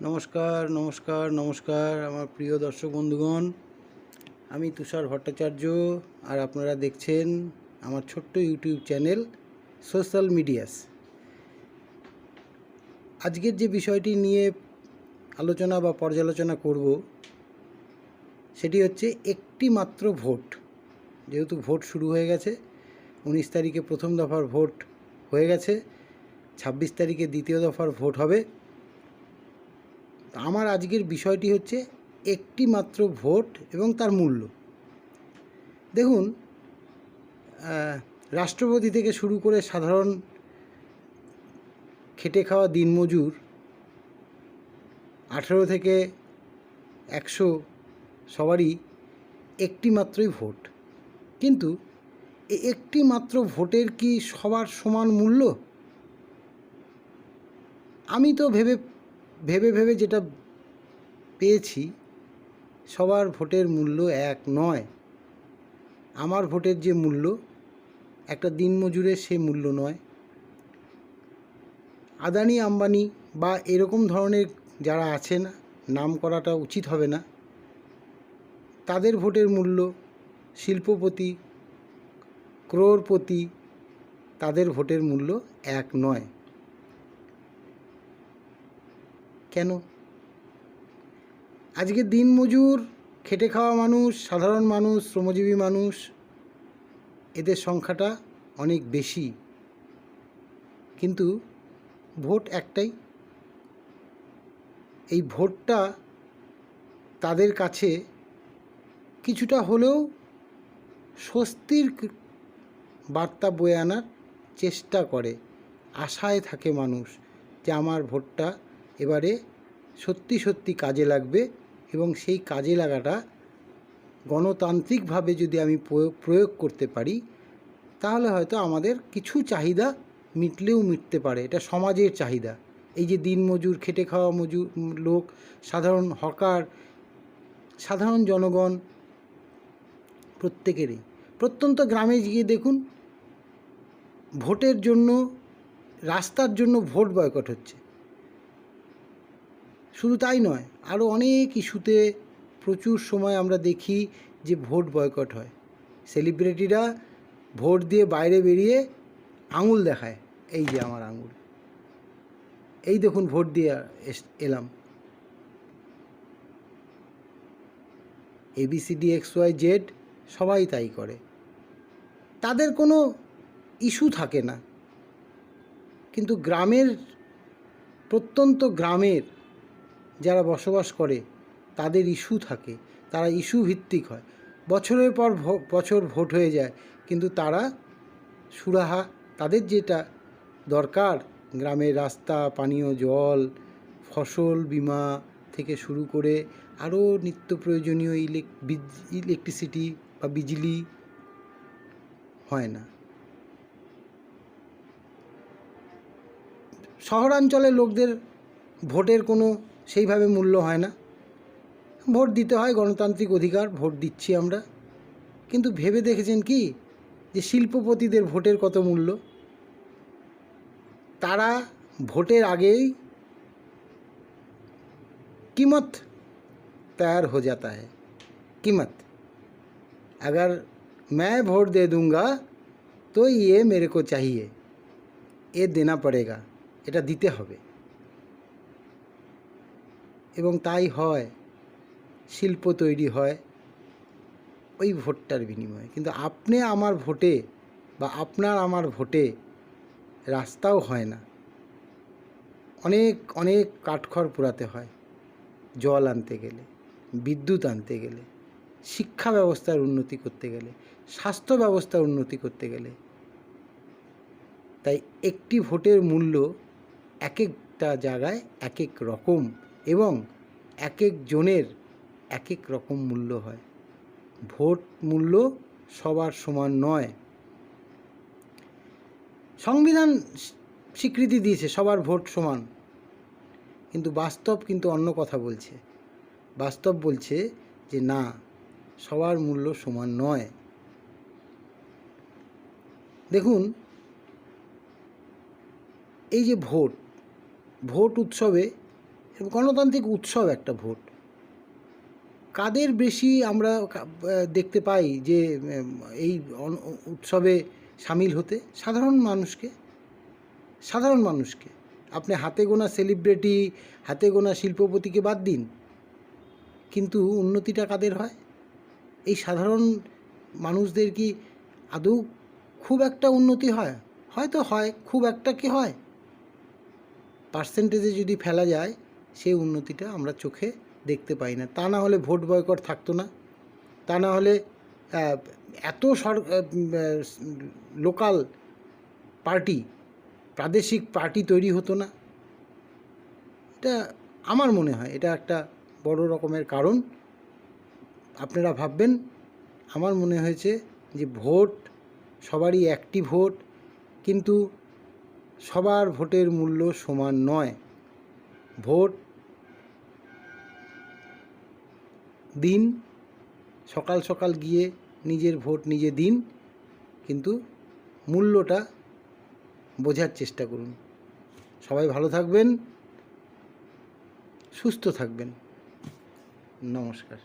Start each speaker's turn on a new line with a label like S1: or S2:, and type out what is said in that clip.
S1: নমস্কার নমস্কার নমস্কার আমার প্রিয় দর্শক বন্ধুগণ, আমি তুষার ভট্টাচার্য। আর আপনারা দেখছেন আমার ছোট্ট ইউটিউব চ্যানেল সোশ্যাল মিডিয়াস। আজকের যে বিষয়টি নিয়ে আলোচনা বা পর্যালোচনা করব সেটি হচ্ছে একটি মাত্র ভোট। যেহেতু ভোট শুরু হয়ে গেছে, 19 তারিখে প্রথম দফার ভোট হয়ে গেছে, 26 তারিখে দ্বিতীয় দফার ভোট হবে। আমার আজকের বিষয়টি হচ্ছে একটি মাত্র ভোট এবং তার মূল্য। দেখুন, রাষ্ট্রপতি থেকে শুরু করে সাধারণ খেটে খাওয়া দিনমজুর 18 থেকে 100 সবারই একটি মাত্রই ভোট। কিন্তু এই একটি মাত্র ভোটের কি সবার সমান মূল্য? আমি তো ভেবে ভেবে যেটা পেয়েছি, সবার ভোটের মূল্য এক নয়। আমার ভোটের যে মূল্য, একটা দিনমজুরের সে মূল্য নয়। আদানি আম্বানি বা এরকম ধরনের যারা আছেন, নাম করাটা উচিত হবে না, তাদের ভোটের মূল্য, শিল্পপতি, ক্রোড়পতি, তাদের ভোটের মূল্য এক নয়। কেন? আজকে দিনমজুর, খেটে খাওয়া মানুষ, সাধারণ মানুষ, শ্রমজীবী মানুষ, এদের সংখ্যাটা অনেক বেশি, কিন্তু ভোট একটাই। এই ভোটটা তাদের কাছে কিছুটা হলেও স্বস্তির বার্তা বয়ে আনার চেষ্টা করে। আশায় থাকে মানুষ যে আমার ভোটটা এবারে সত্যি সত্যি কাজে লাগবে, এবং সেই কাজে লাগাটা গণতান্ত্রিকভাবে যদি আমি প্রয়োগ করতে পারি, তাহলে হয়তো আমাদের কিছু চাহিদা মিটলেও মিটতে পারে। এটা সমাজের চাহিদা। এই যে দিনমজুর, খেটে খাওয়া লোক, সাধারণ হকার, সাধারণ জনগণ, প্রত্যেকেরই। প্রত্যন্ত গ্রামে গিয়ে দেখুন, ভোটের জন্য, রাস্তার জন্য ভোট বয়কট হচ্ছে। শুধু তাই নয়, আরও অনেক ইস্যুতে প্রচুর সময় আমরা দেখি যে ভোট বয়কট হয়। সেলিব্রিটিরা ভোট দিয়ে বাইরে বেরিয়ে আঙুল দেখায়, এই যে আমার আঙুল, এই দেখুন ভোট দিয়ে এলাম। ABCDXYZ সবাই তাই করে। তাদের কোনো ইস্যু থাকে না। কিন্তু গ্রামের, প্রত্যন্ত গ্রামের যারা বসবাস করে, তাদের ইস্যু থাকে। তারা ইস্যু ভিত্তিক হয়। বছরের পর বছর ভোট হয়ে যায়, কিন্তু তারা সুরাহা, তাদের যেটা দরকার, গ্রামের রাস্তা, পানীয় জল, ফসল বীমা থেকে শুরু করে আরও নিত্য প্রয়োজনীয় ইলেকট্রিসিটি বা বিজলি হয় না। শহরাঞ্চলের লোকদের ভোটের কোনো সেইভাবে মূল্য হয় না। ভোট দিতে হয়, গণতান্ত্রিক অধিকার, ভোট দিচ্ছি আমরা। কিন্তু ভেবে দেখেছেন কি যে শিল্পপতিদের ভোটের কত মূল্য? তারা ভোটের আগেই कीमत तैयार हो जाता है। कीमत, अगर मैं वोट दे दूंगा तो ये मेरे को चाहिए, ये देना पड़ेगा, এটা দিতে হবে। এবং তাই হয়, শিল্প তৈরি হয় ওই ভোটটার বিনিময়ে। কিন্তু আপনি আমার ভোটে বা আপনার আমার ভোটে রাস্তাও হয় না, অনেক অনেক কাঠখড় পোড়াতে হয় জল আনতে গেলে, বিদ্যুৎ আনতে গেলে, শিক্ষা ব্যবস্থার উন্নতি করতে গেলে, স্বাস্থ্য ব্যবস্থার উন্নতি করতে গেলে। তাই একটি ভোটের মূল্য এক একটা জায়গায় এক এক রকম, এবং এক এক জনের এক এক রকম মূল্য হয়। ভোট মূল্য সবার সমান নয়। সংবিধান স্বীকৃতি দিয়েছে সবার ভোট সমান, কিন্তু বাস্তব কিন্তু অন্য কথা বলছে। বাস্তব বলছে যে না, সবার মূল্য সমান নয়। দেখুন, এই যে ভোট উৎসবে গণতান্ত্রিক উৎসব একটা ভোট। কাদের বেশি আমরা দেখতে পাই যে এই উৎসবে সামিল হতে? সাধারণ মানুষকে। আপনি হাতে গোনা সেলিব্রিটি, হাতে গোনা শিল্পপতিকে বাদ দিন, কিন্তু উন্নতিটা কাদের হয়? এই সাধারণ মানুষদের কি আদৌ খুব একটা উন্নতি হয়? হয়তো হয়, খুব একটা কি হয়? পার্সেন্টেজে যদি ফেলা যায়, সেই উন্নতিটা আমরা চোখে দেখতে পাই না। তা না হলে ভোট বয়কট থাকতো না, তা না হলে এত লোকাল পার্টি, প্রাদেশিক পার্টি তৈরি হতো না। এটা আমার মনে হয় এটা একটা বড় রকমের কারণ। আপনারা ভাববেন, আমার মনে হয়েছে যে ভোট সবারই একটি ভোট, কিন্তু সবার ভোটের মূল্য সমান নয়। ভোট দিন, সকাল সকাল গিয়ে নিজের ভোট নিজে দিন, কিন্তু মূল্যটা বোঝার চেষ্টা করুন। সবাই ভালো থাকবেন, সুস্থ থাকবেন। নমস্কার।